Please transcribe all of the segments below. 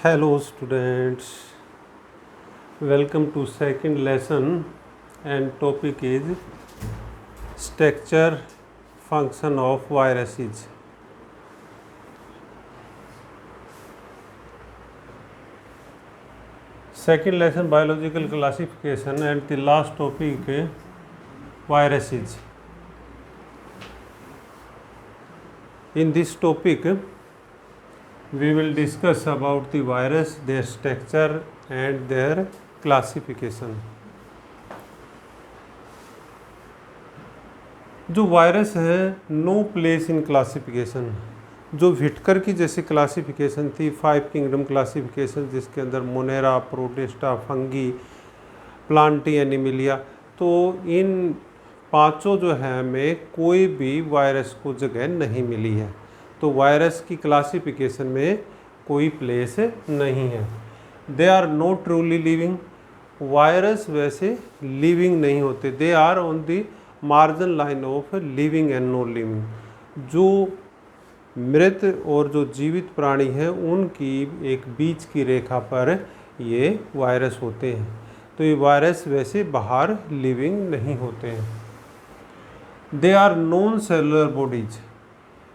Hello students, welcome to second lesson and topic is structure function of viruses. Second lesson biological classification and the last topic viruses. In this topic we will discuss about the virus, their structure and their classification. जो virus है no place in classification, जो Whittaker की जैसे classification थी 5 kingdom classification जिसके अंदर Monera, protista, fungi, Plantae, Animalia, तो इन पांचों जो है हमें कोई भी वायरस को जगह नहीं मिली है, तो वायरस की क्लासिफिकेशन में कोई प्लेस नहीं है. They are not truly living, virus वैसे लिविंग नहीं होते, they are on the margin line of living and non living. जो मृत और जो जीवित प्राणी हैं उनकी एक बीच की रेखा पर ये वायरस होते हैं, तो ये वायरस वैसे बाहर लिविंग नहीं होते हैं. They are non cellular bodies,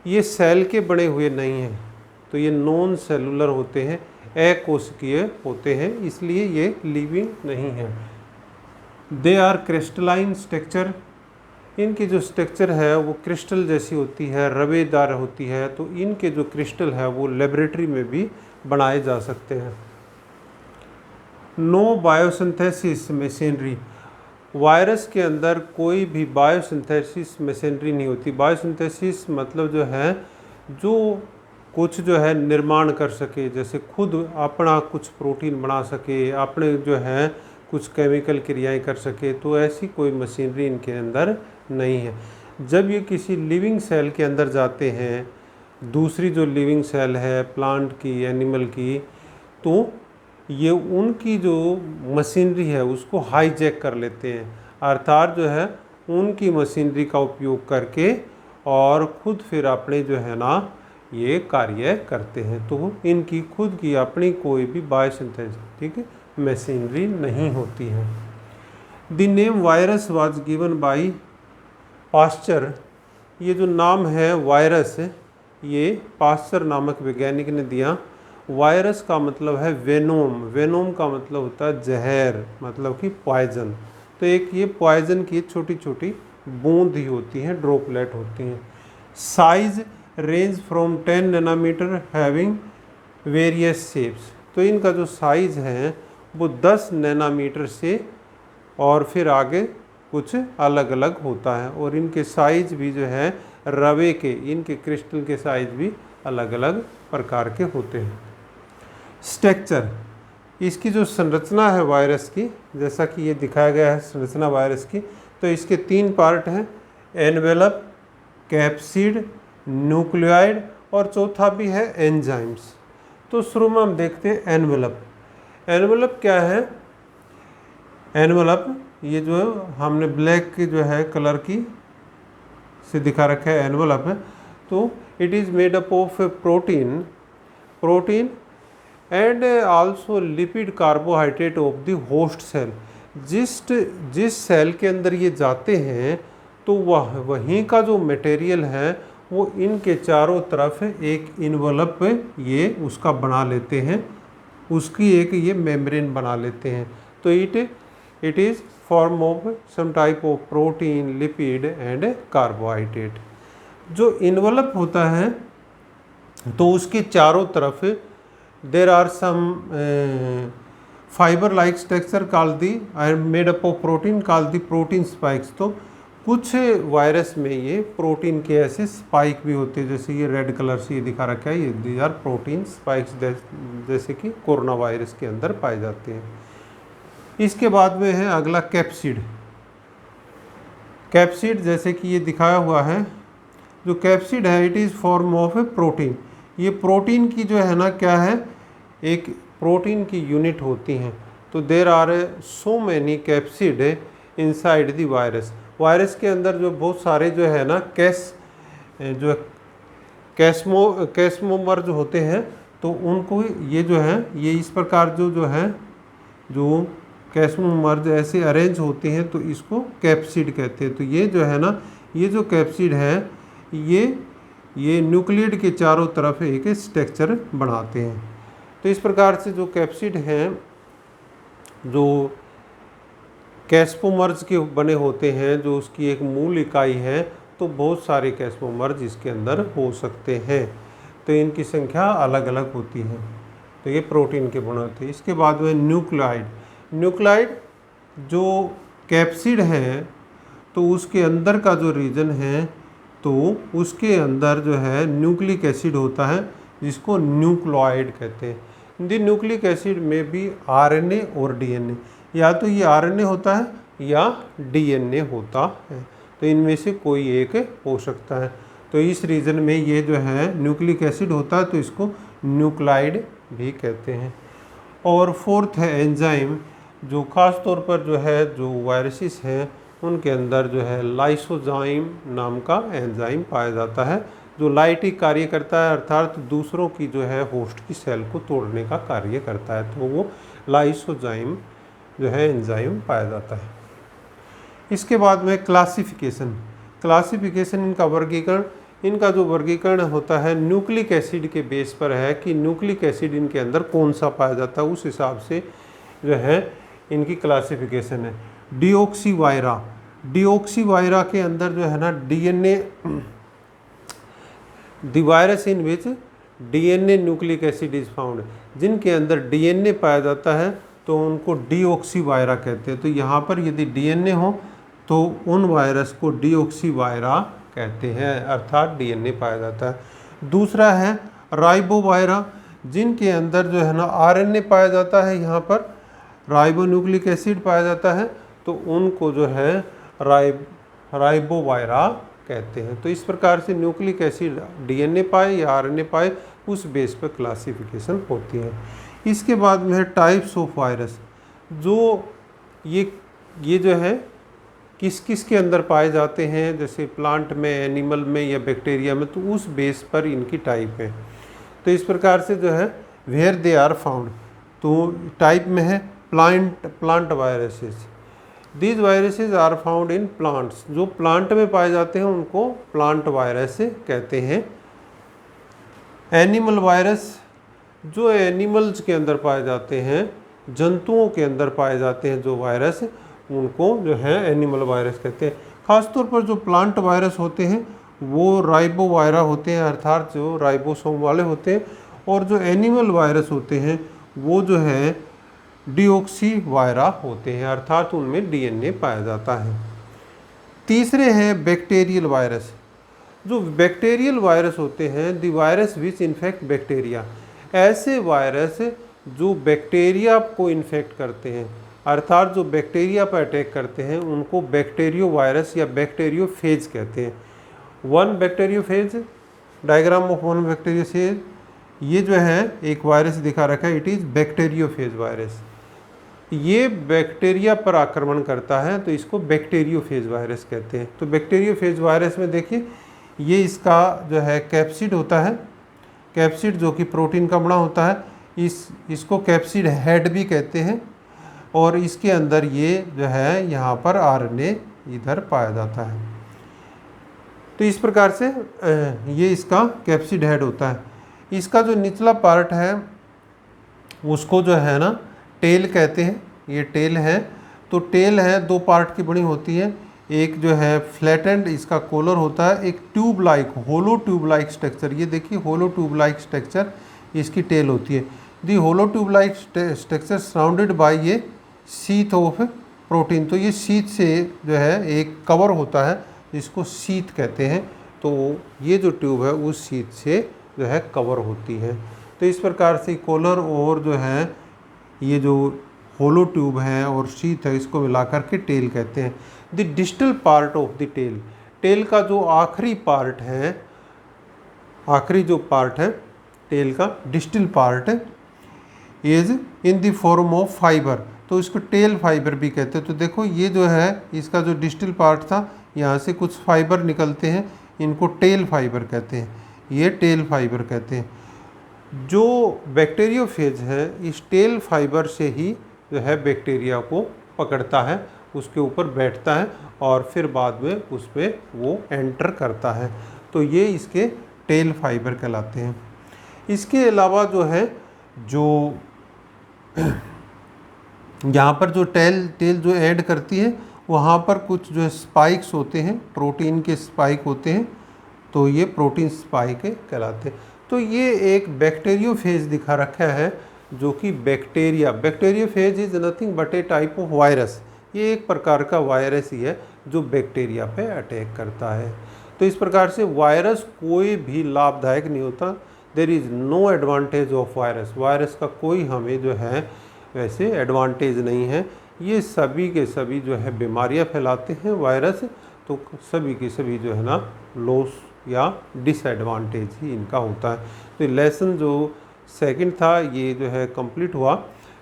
ये सेल के बने हुए नहीं हैं, तो ये नॉन सेलुलर होते हैं, अकोशिकीय होते हैं, इसलिए ये लिविंग नहीं है. दे आर क्रिस्टलाइन स्ट्रक्चर, इनकी जो स्ट्रक्चर है वो क्रिस्टल जैसी होती है, रवेदार होती है, तो इनके जो क्रिस्टल है वो लेबोरेटरी में भी बनाए जा सकते हैं. नो बायोसिंथेसिस मशीनरी, वायरस के अंदर कोई भी बायोसिंथेसिस मशीनरी नहीं होती. बायोसिंथेसिस मतलब जो है जो कुछ जो है निर्माण कर सके, जैसे खुद अपना कुछ प्रोटीन बना सके, अपने जो है कुछ केमिकल क्रियाएं कर सके, तो ऐसी कोई मशीनरी इनके अंदर नहीं है. जब ये किसी लिविंग सेल के अंदर जाते हैं, दूसरी जो लिविंग सेल है प्लांट की, एनिमल की, तो ये उनकी जो मशीनरी है उसको हाईजैक कर लेते हैं, अर्थात जो है उनकी मशीनरी का उपयोग करके और खुद फिर अपने जो है ना ये कार्य करते हैं. तो इनकी खुद की अपनी कोई भी बायोसिंथेटिक मशीनरी नहीं होती है. The name virus was given by Pasteur, ये जो नाम है वायरस ये पास्चर नामक वैज्ञानिक ने दिया. वायरस का मतलब है वेनोम, वेनोम का मतलब होता है जहर, मतलब कि पॉइजन. तो एक ये पॉइजन की छोटी छोटी बूंद ही होती हैं, ड्रॉपलेट होती हैं. Size range from 10 nanometer having various shapes, तो इनका जो साइज है वो 10 नैनोमीटर से और फिर आगे कुछ अलग अलग होता है, और इनके साइज भी जो है रवे के, इनके क्रिस्टल के साइज भी अलग अलग प्रकार के होते हैं. स्ट्रक्चर, इसकी जो संरचना है वायरस की, जैसा कि ये दिखाया गया है संरचना वायरस की, तो इसके 3 पार्ट हैं, एनवेलप, कैप्सिड, न्यूक्लियोइड और चौथा भी है एंजाइम्स. तो शुरू में हम देखते हैं एनवेलप. एनवेलप क्या है? एनवेलप ये जो हमने ब्लैक की जो है कलर की से दिखा रखा है एनवेलप है, तो it is made up of protein, protein and also lipid carbohydrate of the host cell. जिस सेल के अंदर ये जाते हैं तो वहीं का जो मटेरियल है वो इनके चारों तरफ एक इन्वेलप ये उसका बना लेते हैं, उसकी एक ये मेम्ब्रेन बना लेते हैं. तो it is form of some type of protein, lipid and carbohydrate. जो इन्वेलप होता है तो उसके चारों तरफ there are some fiber like structure called the made up of protein called the protein spikes. तो कुछ वायरस में ये प्रोटीन के ऐसे स्पाइक भी होते हैं, जैसे ये रेड कलर से ये दिखा रखा है, ये दीज आर प्रोटीन स्पाइक्स, जैसे कि कोरोना वायरस के अंदर पाए जाते हैं. इसके बाद में है अगला कैप्सिड. कैप्सिड जैसे कि ये दिखाया हुआ है, जो कैप्सिड है it is form of A protein. ये प्रोटीन की जो है ना क्या है, एक प्रोटीन की यूनिट होती हैं. तो there are so many capsid inside the virus. Virus के अंदर जो बहुत सारे जो है ना कैस्मोमर जो होते हैं, तो उनको ये जो है ये इस प्रकार जो है जो कैस्मोमर्ज ऐसे अरेंज होते हैं तो इसको कैप्सिड कहते हैं। तो ये जो है ना, ये जो कैप्सिड है ये न्यूक्लियड के चारों तरफ एक स्ट्रक्चर बनाते हैं। तो इस प्रकार से जो कैप्सिड हैं जो कैस्मोमर्ज के बने होते हैं, जो उसकी एक मूल इकाई है, तो बहुत सारे कैस्मोमर्ज इसके अंदर हो सकते हैं। तो इनकी संख्या अलग अलग होती है। तो ये प्रोटीन के बने होते हैं। इसके बाद में न्यूक्लाइड जो कैप्सिड है तो उसके अंदर का जो रीजन है तो उसके अंदर जो है न्यूक्लिक एसिड होता है जिसको न्यूक्लियोइड कहते हैं। दी न्यूक्लिक एसिड में भी आरएनए और डीएनए, या तो ये आरएनए होता है या डीएनए होता है, तो इनमें से कोई एक हो सकता है। तो इस रीजन में ये जो है न्यूक्लिक एसिड होता है तो इसको न्यूक्लाइड भी कहते हैं। और फोर्थ है एंजाइम, जो ख़ास तौर पर जो है जो वायरसेस हैं उनके अंदर जो है लाइसोजाइम नाम का एंजाइम पाया जाता है, जो लाइटिक कार्य करता है, अर्थात दूसरों की जो है होस्ट की सेल को तोड़ने का कार्य करता है। तो वो लाइसोजाइम जो है एंजाइम पाया जाता है। इसके बाद में क्लासिफिकेशन इनका वर्गीकरण, इनका जो वर्गीकरण होता है न्यूक्लिक एसिड के बेस पर है कि न्यूक्लिक एसिड इनके अंदर कौन सा पाया जाता है, उस हिसाब से जो है इनकी क्लासिफिकेशन है। डिऑक्सीवायरा के अंदर जो है ना DNA, the virus in which DNA nucleic acid is found, जिनके अंदर डीएनए पाया जाता है तो उनको डिऑक्सीवायरा कहते हैं। तो यहाँ पर यदि डीएनए हो तो उन वायरस को डिऑक्सीवायरा कहते हैं, अर्थात डीएनए पाया जाता है। दूसरा है राइबोवायरा, जिनके अंदर जो है ना आरएनए पाया जाता है, यहाँ पर राइबोन्यूक्लिक एसिड पाया जाता है, तो उनको जो है राइबोवायरा कहते हैं। तो इस प्रकार से न्यूक्लिक एसिड डीएनए पाए या आरएनए पाए उस बेस पर क्लासिफिकेशन होती है। इसके बाद में है टाइप्स ऑफ वायरस, जो ये जो है किस किस के अंदर पाए जाते हैं, जैसे प्लांट में, एनिमल में या बैक्टीरिया में, तो उस बेस पर इनकी टाइप है। तो इस प्रकार से जो है वेयर दे आर फाउंड, तो टाइप में है plant viruses. These viruses are found in plants, जो प्लांट में पाए जाते हैं उनको प्लांट वायरस कहते हैं। एनिमल वायरस, जो एनिमल्स के अंदर पाए जाते हैं, जंतुओं के अंदर पाए जाते हैं जो वायरस, उनको जो है एनिमल वायरस कहते हैं। खासतौर पर जो प्लांट वायरस होते हैं वो राइबोवायरा होते हैं, अर्थात जो राइबोसोम वाले होते हैं, और जो एनिमल वायरस होते हैं वो जो है डिऑक्सीवायरा होते हैं, अर्थात उनमें डीएनए पाया जाता है। तीसरे हैं बैक्टीरियल वायरस। जो बैक्टीरियल वायरस होते हैं, the virus which infect bacteria, ऐसे वायरस जो बैक्टीरिया को इन्फेक्ट करते हैं, अर्थात जो बैक्टीरिया पर अटैक करते हैं, उनको बैक्टीरियो वायरस या बैक्टीरियोफेज कहते हैं। One bacteriophage, diagram of one bacteriophage, ये जो है एक वायरस दिखा रखा है, इट इज़ बैक्टीरियोफेज वायरस। ये बैक्टीरिया पर आक्रमण करता है तो इसको बैक्टीरियोफेज वायरस कहते हैं। तो बैक्टीरियोफेज वायरस में देखिए ये इसका जो है कैप्सिड होता है, कैप्सिड जो कि प्रोटीन का बना होता है, इसको कैप्सिड हेड भी कहते हैं, और इसके अंदर ये जो है यहाँ पर आरएनए इधर पाया जाता है। तो इस प्रकार से ये इसका कैप्सिड हेड होता है। इसका जो निचला पार्ट है उसको जो है ना टेल कहते हैं, ये टेल है। तो टेल है दो पार्ट की बनी होती है, एक जो है फ्लैटेंड इसका कॉलर होता है, एक tube like hollow tube like structure, ये देखिए होलो ट्यूब लाइक स्ट्रक्चर इसकी टेल होती है। The hollow tube like structure surrounded by ये शीथ ऑफ प्रोटीन, तो ये शीथ से जो है एक कवर होता है जिसको शीथ कहते हैं। तो ये जो ट्यूब है उस शीथ से जो है कवर होती है। तो इस प्रकार से कॉलर और जो है ये जो होलो ट्यूब है और शीथ है, इसको मिलाकर के टेल कहते हैं। The distal part of the tail, tail का जो आखिरी पार्ट है, आखिरी जो पार्ट है टेल का distal part is in the form of fibre, तो इसको टेल फाइबर भी कहते हैं। तो देखो ये जो है इसका जो डिस्टल पार्ट था, यहाँ से कुछ फाइबर निकलते हैं, इनको टेल फाइबर कहते हैं, ये टेल फाइबर कहते हैं। जो बैक्टीरियोफेज है इस टेल फाइबर से ही जो है बैक्टीरिया को पकड़ता है, उसके ऊपर बैठता है और फिर बाद में उस पर वो एंटर करता है। तो ये इसके टेल फाइबर कहलाते हैं। इसके अलावा जो है जो यहाँ पर जो टेल जो ऐड करती है वहाँ पर कुछ जो है स्पाइक्स होते हैं, प्रोटीन के स्पाइक होते हैं, तो ये प्रोटीन स्पाइक कहलाते हैं। तो ये एक बैक्टीरियोफेज दिखा रखा है जो कि bacteriophage is nothing but A type of virus. ये एक प्रकार का वायरस ही है जो बैक्टीरिया पे अटैक करता है। तो इस प्रकार से वायरस कोई भी लाभदायक नहीं होता। There is no advantage of virus. Virus का कोई हमें जो है वैसे एडवांटेज नहीं है। ये सभी के सभी जो है बीमारियां फैलाते हैं वायरस, तो सभी के सभी जो है ना लॉस या डिसएडवांटेज ही इनका होता है। तो लेसन जो सेकंड था ये जो है कंप्लीट हुआ,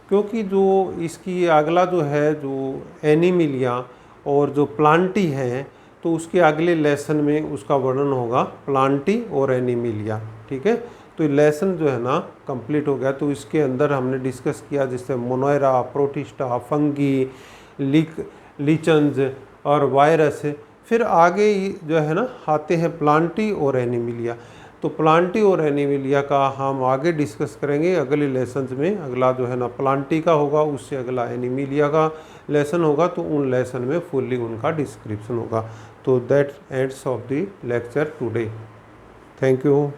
क्योंकि जो इसकी अगला जो है जो एनिमिलिया और जो प्लांटी है तो उसके अगले लेसन में उसका वर्णन होगा प्लांटी और एनिमिलिया। ठीक है, तो लेसन जो है ना कंप्लीट हो गया। तो इसके अंदर हमने डिस्कस किया जैसे मोनोरा, प्रोटिस्टा, फंगी, लीचन्स और वायरस। फिर आगे जो है ना आते हैं प्लांटी और एनिमिलिया। तो प्लांटी और एनिमिलिया का हम आगे डिस्कस करेंगे अगले लेसन्स में। अगला जो है ना प्लांटी का होगा, उससे अगला एनिमिलिया का लेसन होगा, तो उन लेसन में फुल्ली उनका डिस्क्रिप्शन होगा। तो that ends of the lecture today. Thank you.